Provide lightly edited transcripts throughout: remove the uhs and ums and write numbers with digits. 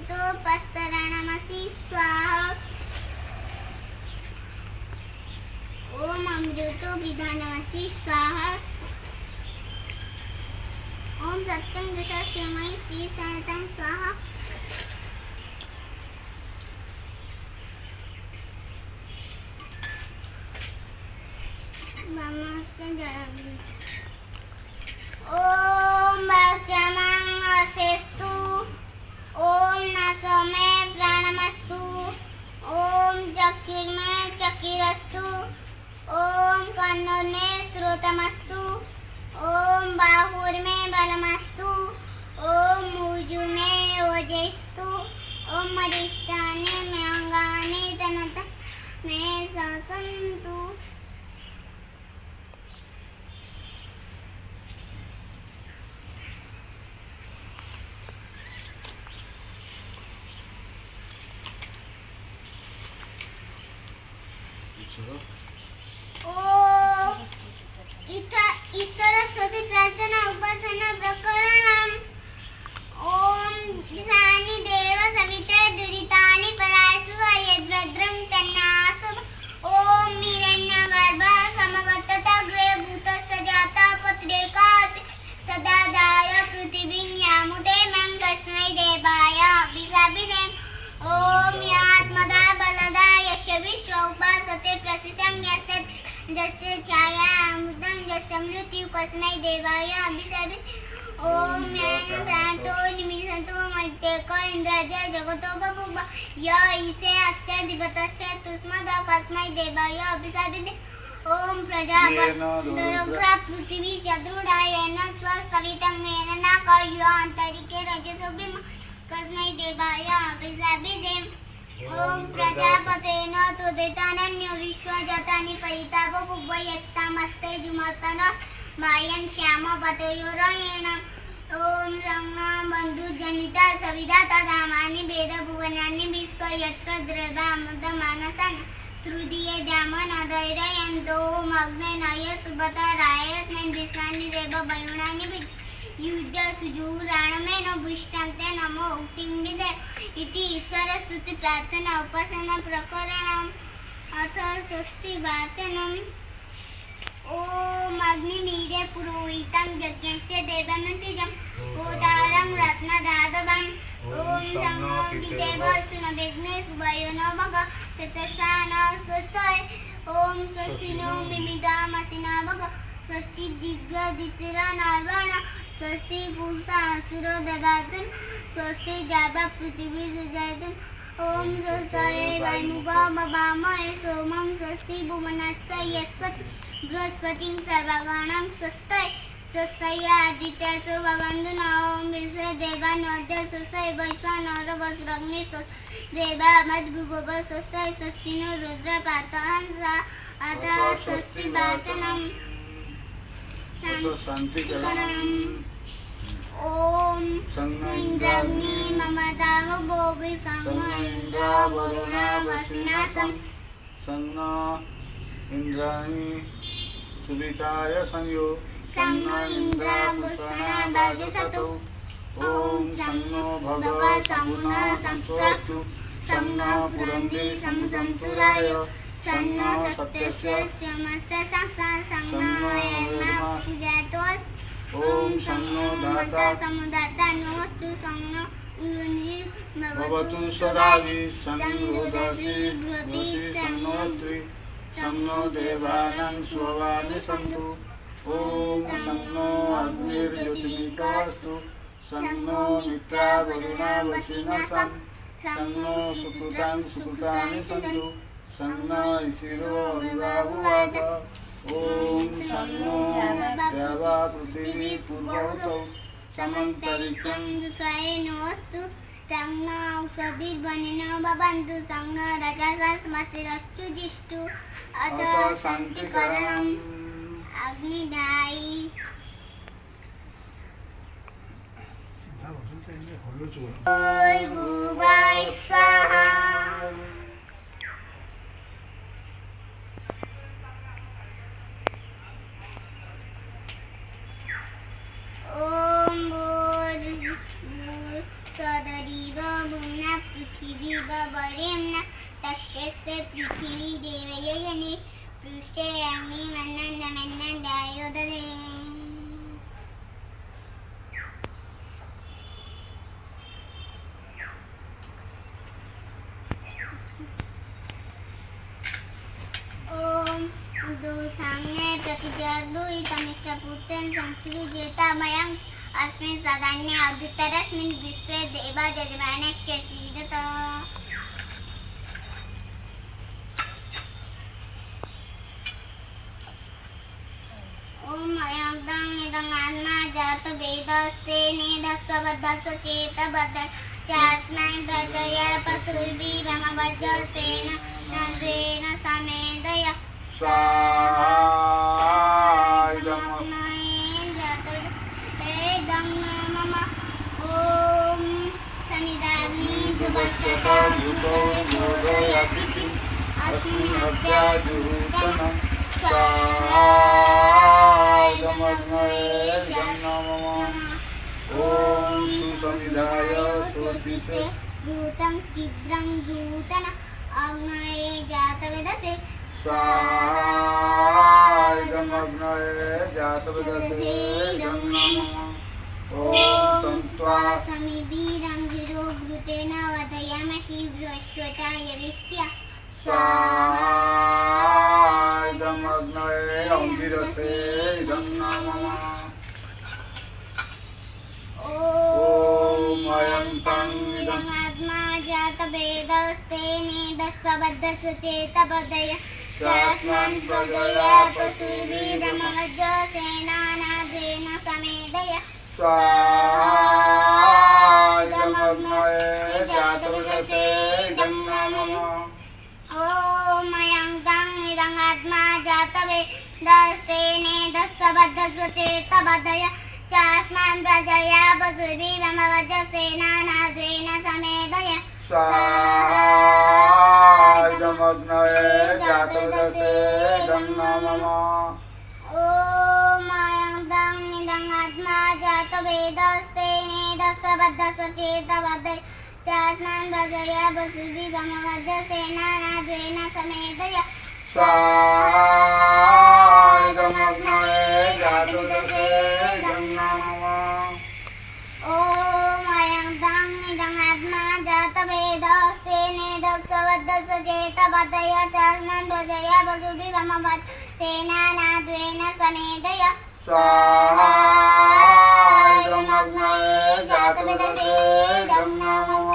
अमृतोपस्तरणमसि स्वाहा। ओम अमृतोभिधानमसि स्वाहा। ओम सत्यं दशस्यमयि श्री सहितं स्वाहा। ओम भक्षमंगसेस्तु। ओम नसो मे प्राणमस्तु। ओम चक्षुर्मे चक्षुरस्तु। ओम कर्णोर्मे श्रोत्रमस्तु। ओम बाहुर्मे बलमस्तु। ओम ऊजुर्मे ओजस्तु। ओम मदिष्टानि मे अंगानि तनत मे ससन्तु। सरस्वती प्रार्थना उपासना प्रकरणम्। ओम ईशानि देव सविते दुरितानि परासु यद्भद्रं तन्नासु। ओम हिरण्यगर्भ समगतग्रे भूतस्य जाता पत्रेकासि सदाधार पृथिवीं यामुदे मं तस्मै देवाय अभिशापिते। ओम यात्मदा बलदा यस्य विश्व उपासते प्रसिद्धं यस्य जस्य छाया अमृतं यस्य मृत्यु कस्मै देवाय अभिशापिते। ओम ज्ञानं प्राणतो निमिषतो मध्यको इन्द्राज्य जगतो बभूव य ईशे अस्य दिवतस्य तस्मै कस्मै देवाय अभिशापिते। ओम प्रजापतिर्ग्रह पृथिवी चतुर्धा येन स्वस्तितं येन न कयो अन्तरिक्षे रजसोभिम कस्मै देवाय अभिशापिते। ओम प्रजापतेन तोदितान्यो विश्वजातानि परिता बभूव यत्तामस्ते जुमतन मायं श्यामपतयोरयेण। ओम रंगना बन्धुजनिता सविधाता धामानि वेदभुवनानि विश्व यत्र द्रव्यामृतमानसान् हृदये ध्यामनदैरयन्तो। ओम अग्नेनाय सुभद्राय स्नेन्द्रिष्णानि देव वयुणानि युद्ध सुजूराणमेन भुष्टान्ते नमो उक्तिं विदे इति सरस्वती प्रार्थना उपासना प्रकरणम्। अथ षष्ठी वाचनम्। ओम अग्निमीरे पुरोहितं यज्ञस्य देवमतिजम् उदारं रत्नदातवम्। ओम संनो विदेव सुनविघ्ने सुभयो न भग चतुर्षा न स्वस्तये। ओम स्वस्तिनो मिमिदामसिना भग स्वस्ति दिग्गदितिरनर्वण स्वस्ति पूषा असुरो ददातु स्वस्ति जावा पृथिवी सुजातु। ओम स्वस्तये वैमुखो भवामहे सोमं स्वस्ति भुवनस्य यस्पति बृहस्पतिं सर्वगणं स्वस्तये स्वस्तये आदित्यसो भवन्तु नः। ओम विश्वे देवानोऽद्य स्वस्तये वैश्वानरो वस्रग्ने देवा मद्भुगोप स्वस्तये स्वस्तिनो रुद्रपातहंसा। अतः स्वस्ति वाचनम्। ओम इंद्राग्नि ममदाव भोवि संग इंद्र वरुणा वसिनासं संग इंद्राणि सुविताय संयो संग इंद्र भूषणा भाजसतु। ओम संगो भगव समुन संस्तु संग पुरंदी समसंतुराय संग सत्यस्य समस्य संसार संग यन्मा पूजयतोऽस्तु। ओम संनो धाता समुदाता नमस्तु संग उरुनि भवतु सदावि संगोदसी भृति संगोत्री संगो देवानां स्ववानि सन्तु। ओम संगो अग्निर्ज्योतिर्विकास्तु संगो मित्रा वरुणा वसिनसं संगो सुकृतां सुकृतानि सन्तु संगो ईशिरो अविवाभुवाद। ओम संगो देवा पृथिवी पूर्वोतौ समन्तरिक्षं दुःखायनोऽस्तु संग औषधिर्वनिनो भवन्तु संग रजसस्मतिरस्तु जिष्टु। अथ शान्तिकरणम्। अग्निदायी भूर्भुवः स्वाहा। ओम भूर्भुवः स्वः नि पृष्ठे अग्नि मन्नन्दायोदधे ओम दुसांगे प्रतिजगुहितमिष्टपुत्रं संसृजेतामयं अस्मिन् सदान्ये अद्युत्तरस्मिन् विश्वे देवा जजमानश्च सीदत ओम अयं इदं आत्मा जात वेदस्ते नेदस्वबद्धस्व चेतबद्ध चास्मै प्रजया पशुर्भिरमवज्रसेन नद्वेन समेदय ओम समिदाग्नि दुवत्सता भूतोर्मोदयतिथिम् अस्मिन्नभ्याजुहूतनं ओम सुसमिदाय स्वस्तिसे भूतं तीव्रं जूतन अग्नये जातवेदसे स्वाहायमग्नये जातवेदसे ओम त्वा समिवीरं गिरो घृतेन वधयामसि बृहस्पत्या यविष्ट्या स्वाहायमग्नये अंगिरसे इदं नमः ओम अयन्तं इदं आत्मा जातवेदस्ते नेदस्वबद्धस्वचेतबद्धय चास्मान् प्रजया पशुर्भिरमवज्रसेनानाद्वेन समेदय स्वाहायमग्नये जातवेदसे इदं नमः ओम अयन्तं इदं आत्मा जातवेदस्ते नेदस्वबद्धस्वचेतबद्धय चास्मान् प्रजया पशुर्भिरमवज्रसेनानाद्वेन समेदय स्वाहायमग्नये जातवेदसे इदं नमः ओम अयन्तं इदं आत्मा जातवेदस्ते नेदस्वबद्धस्वचेतबद्धय चास्मान् प्रजया पशुर्भिरमवज्रसेनानाद्वेन समेदय स्वाहायमग्नये जातवेदसे इदं नमः ओम अयन्तं इदं आत्मा जातवेदस्ते नेदस्वबद्धस्वचेतबद्धय चास्मान् प्रजया पशुर्भिरमवज्रसेनानाद्वेन समेदय स्वाहायमग्नये जातवेदसे इदं नमः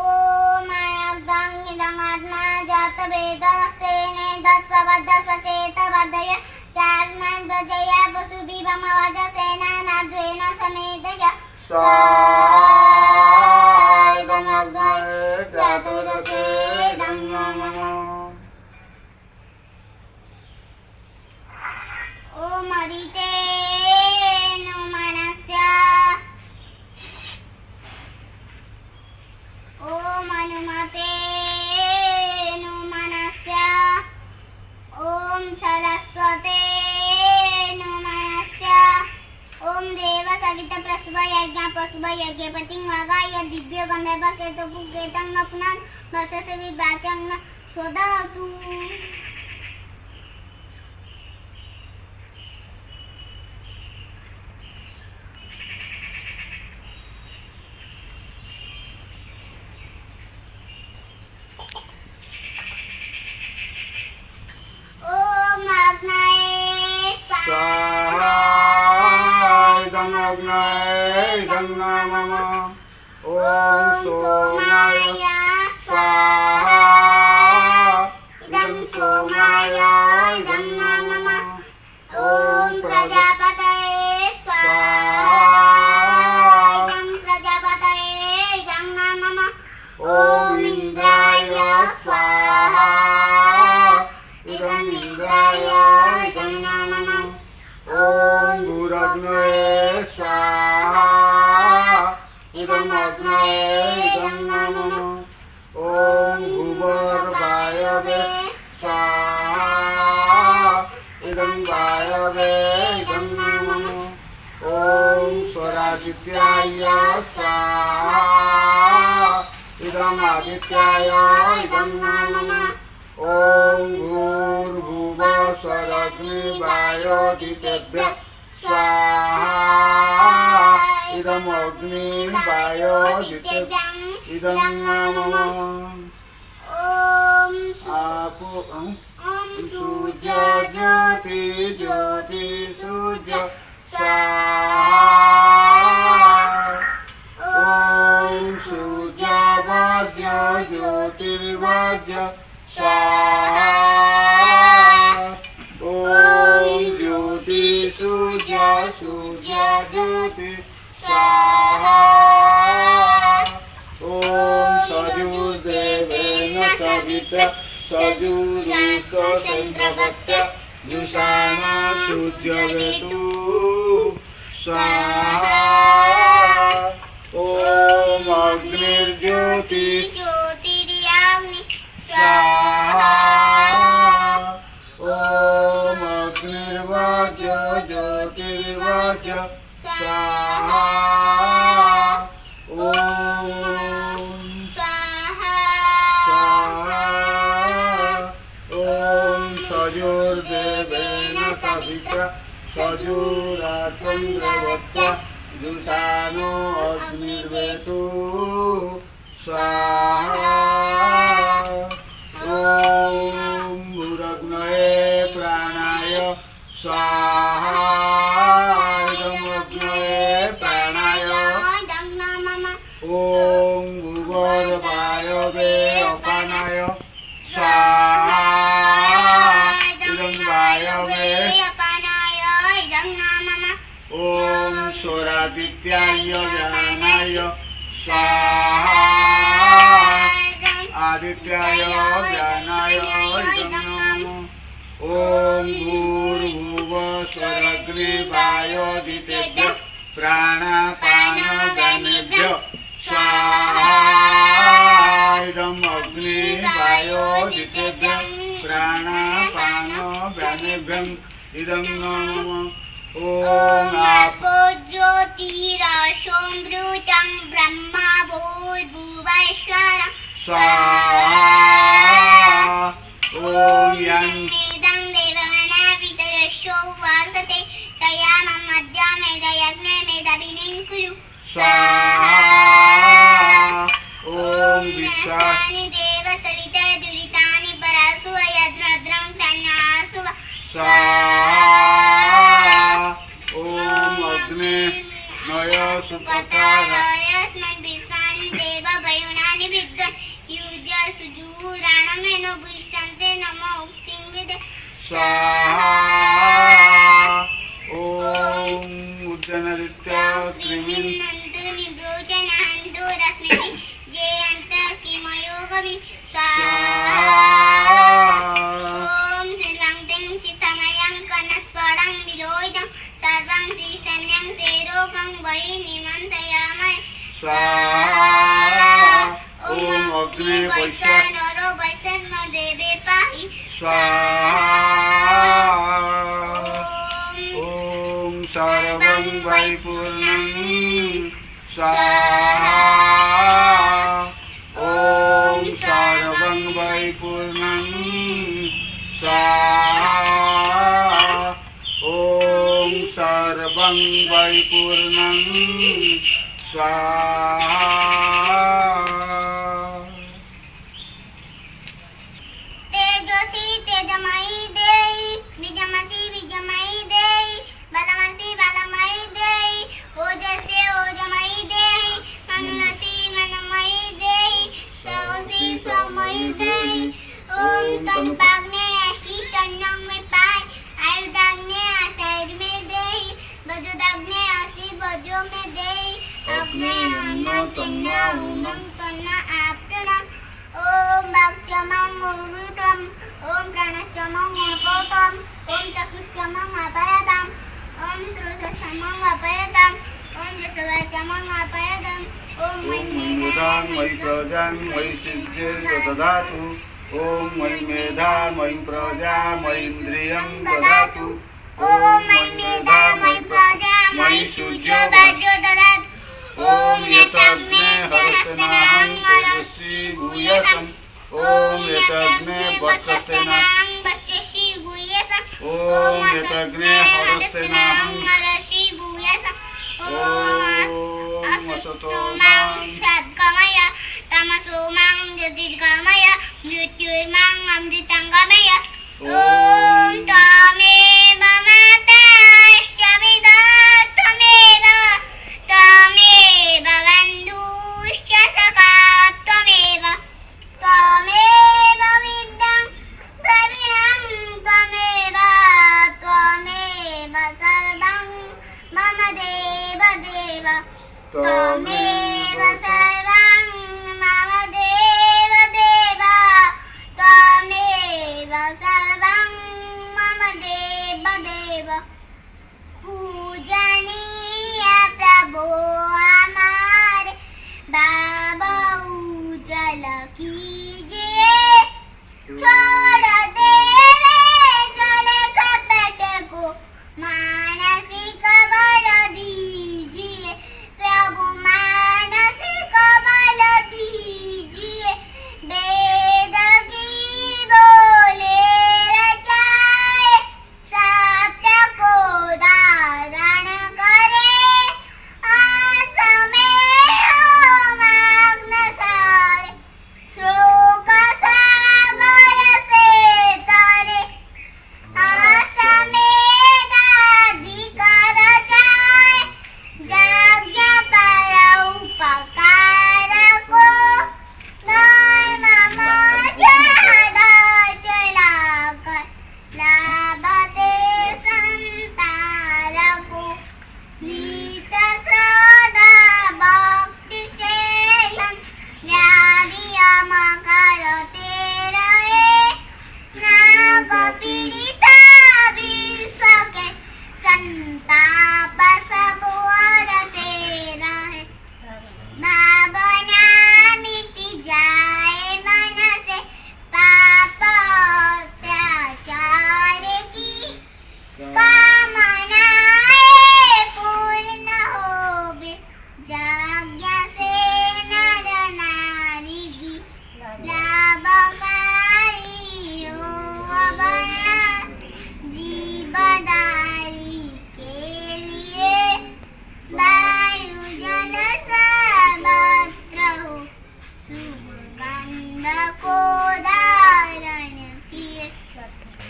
ओम अयन्तं इदं आत्मा जातवेदस्ते नेदस्वबद्धस्वचेतबद्धय चास्मान् प्रजया पशुर्भिरमवज्रसेनानाद्वेन समेदय स्वाहायमग्नये जातवेदसे इदं नमः ओम हरितेनु मनस्य ओम हनुमतेनु मनस्य ओम सरस्वतेनु मनस्य ओम देव सविता प्रसुभ यज्ञ पशुभ यज्ञपतिं वागाय दिव्य गंधर्व केतुपुकेतं नपुनान् वर्षसे विभाचं न स्वदतु ओम अग्नये स्वाहायमग्नये इदं नमः ओम सोमाय स्वाहा इदं सोमाय इदं नमः ओम प्रजापतये स्वाहा इदं प्रजापतये इदं नमः ओम इंद्राय स्वाहा इदं इंद्राय इदं नमः ओम भूरग्नये स्वाहा इदं अग्नये इदं नमः ओम भूवर्वायवे स्वाहा इदं वायवे इदं नमः ओम स्वरादित्याय स्वाहा इदं आदित्याय इदं नमः ॐ भूर्भुवः स्वरग्निवायोदितेभ्यः स्वाहा इदम् अग्निवायोदितेभ्यः इदं नमः ॐ सूर्य ज्योति ज्योति सूर्य स्वाहा ॐ सूर्य वज्र ज्योतिर्वज्र स्वाहा ॐ ज्योति सूर्य सूर्य ज्योति स्वाहा ॐ सजुर्देवेन सविता सजुरुष्टचन्द्रवत्य जुषाणा सूर्यवेतु स्वाहा ॐ अग्निर्ज्योति ज्योतिर्याग्नि स्वाहा ॐ अग्निर्वाज्य ज्योतिर्वाज्य स्वाहा ॐ सजुर्देवेन सविता सजुराचन्द्रवत्य जुषाणो अग्निर्वेतु स्वाहा ॐ भूरग्नये प्राणाय स्वाहा इदमग्नये प्राणाय ॐ भूगर्भायवे अपानाय स्वाहा ॐ स्वरादित्याय ज्ञानाय स्वाहा आदित्याय ज्ञानाय नमः ॐ भूर्भुवः स्वरग्निवायोदितेभ्यः प्राणापानव्यानेभ्यः स्वाहा इदम् अग्निवायोदितेभ्यः प्राणापानव्यानेभ्यः इदं नमः ॐ आपो ज्योतिराशोऽमृतं ब्रह्मा भूर्भुवस्वरः स्वाहा ॐ यं वेदं देवगणः पितरश्चो वासते तयामं मध्या मेधयज्ञे मेधाभिनिं कुरु स्वाहा ॐ विश्वा देव सविता दुरितानि परासु यद्रद्रं तन्नासु स्वाहा ॐ अग्ने नय सुपतारयस्मन् विश्वान् देव वयुनानि विद्वन् युज्य सुजूराणमेनो भुष्टन्ते नमो उक्तिं विदे स्वाहा ॐ उज्जनदित्य त्रिमिन् नन्तु निब्रोचनहन्तु रश्मिभिः जयन्त किमयो कवि स्वाहा ॐ सर्वं तं सितमयं कनस्फलं विलोहितं सर्वं श्रीसन्यं तेरोगं वै निमन्त्रयामहे स्वाहा ॐ अग्ने वैश्य नरो वैश्यन्म देवे पाहि स्वाहा ॐ सर्वं वै पूर्णं स्वाहा ॐ सर्वं वै पूर्णं स्वाहा ॐ सर्वं वै पूर्णं स्वाहा तेजोसी तेजमयी देहि विजमसी विजमयी देहि बलमसी बलमयी देहि ओजसे ओजमयी देहि मनुनसी मनमयी देहि सौसी सौमयी देहि ओम तनुपाग्ने अशी तन्नं में पाय आयुधाग्ने आशैर में देहि बजुदाग्ने असी बजो में देहि अग्ने अन्न तन्ना उन्नं तन्ना आपृणं ओम भक्षमं उरुटं ओम प्रणश्चमं अपोतं ओम चक्षुष्चमं अपयदं ओम त्रुषचमं अपयदं ओम जसवचमं अपयदं ओम मेधां मयि प्रजां मयि सिद्धिर्ददातु ॐ मयि मेधा मयि प्रजा मयि इन्द्रियं ददातु ॐ मयि मेधा मयि प्रजा मयि सूर्यो वाजो ददातु ॐ यतग्ने हरस्नाहं हरस्ति भूयसं ॐ एतग्ने वक्षसेनाहं वक्षसि भूयसा ॐ एतग्ने हरसेनाहं हरसि भूयसा ॐ असतो मां सद्गमय तमसो मां ज्योतिर्गमय मृत्युर्मां अमृतंगमय ॐ त्वमेव माता त्वमेव बन्धुश्च सखा त्वमेव विद्यां द्रविणं त्वमेव सर्वं मम देव त्वमेव सर्वं मम देव त्वमेव सर्वं मम देव पूजनीय प्रभो हमारे बाबा उजल कीजिए छोड़ देवे जल कपट को मानसिक बल दीजिए प्रभु मानसिक बल दीजिए वेद की बोले रचाए सत्य को धारण करे आस में हो मग्न सारे श्लोक सागर से तारे आस में दाधिकार जाए जाग्ञ पर उपकार को धर्म मर्यादा चलाकर लाभते संतार को नीत श्रद्धा भक्ति सेवन व्याधियम करते रहे नाग पीड़िता विश्व के संताप सब हरते रहे भावना मिट जाए मन से पाप अत्याचार की कामनाएं पूर्ण होवे जाज्ञा से नर नारी की लाभकारी हो अवना जीवदारी के लिए वायु जल सर्वत्र हो सुगंध को धारण किए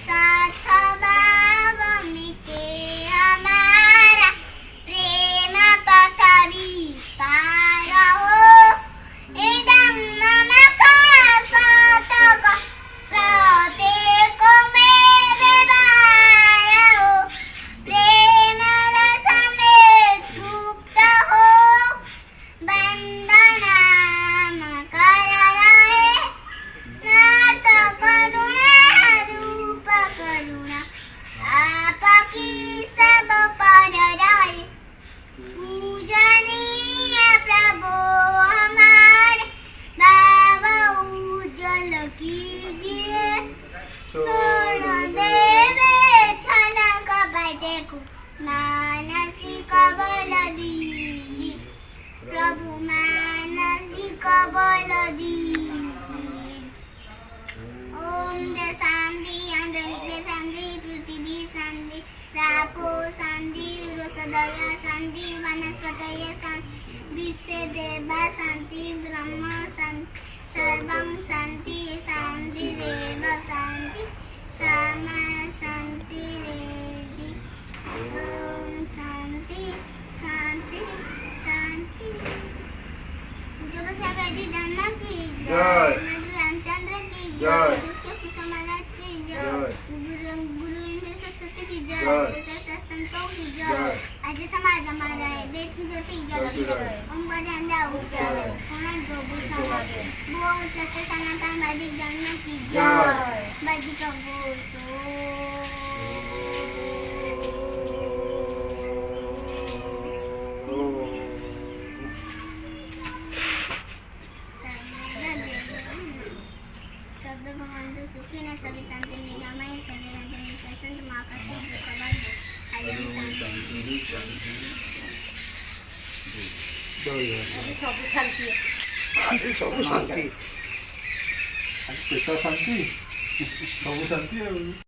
साथ भाव मिटे हमारा प्रेम पथ विस्तार हो इदं मम कासतक प्रत्येक में व्यवहार हो प्रेम रस में तृप्त हो बंदना मकर रहे नाथ करुणा रूप करुणा आपकी सब पर रहे पूजनीय प्रभु हमारे बाबा उज्जवल कीजिए छोड़ देवे छल कपट को मानसिक बल दीजिए प्रभु मानसिक बल दीजिए ओम दे शांति अंतरिक्ष शांति पृथ्वी शांति रापो शांति रोषदय शांति वनस्पतय शांति विश्व देवा शांति ब्रह्म शांति सर्वं शांति शांति रेव शांति सामा शांति रेवि ओम शांति शांति शांति जब सबैदी धर्म की जय। मधुर रामचंद्र की जय। जय जिसके कुछ महाराज की जय जय। गुरु इंद्र सरस्वती की जय जय। संतों की जय। जय आज समाज हमारा है वेद की ज्योति जगती रहे ओम का झंडा ऊंचा रहे सोना जो बुझावा वो सत्य सनातन वैदिक धर्म की जय वैदिक सब भगवान तो सुखी न सभी संत निरामय सभी रंजन प्रसन्न माँ का शुभ खबर ସବୁ ଶାନ୍ତି ପେଟ ଶାନ୍ତି ସବୁ ଶାନ୍ତି ଆଉ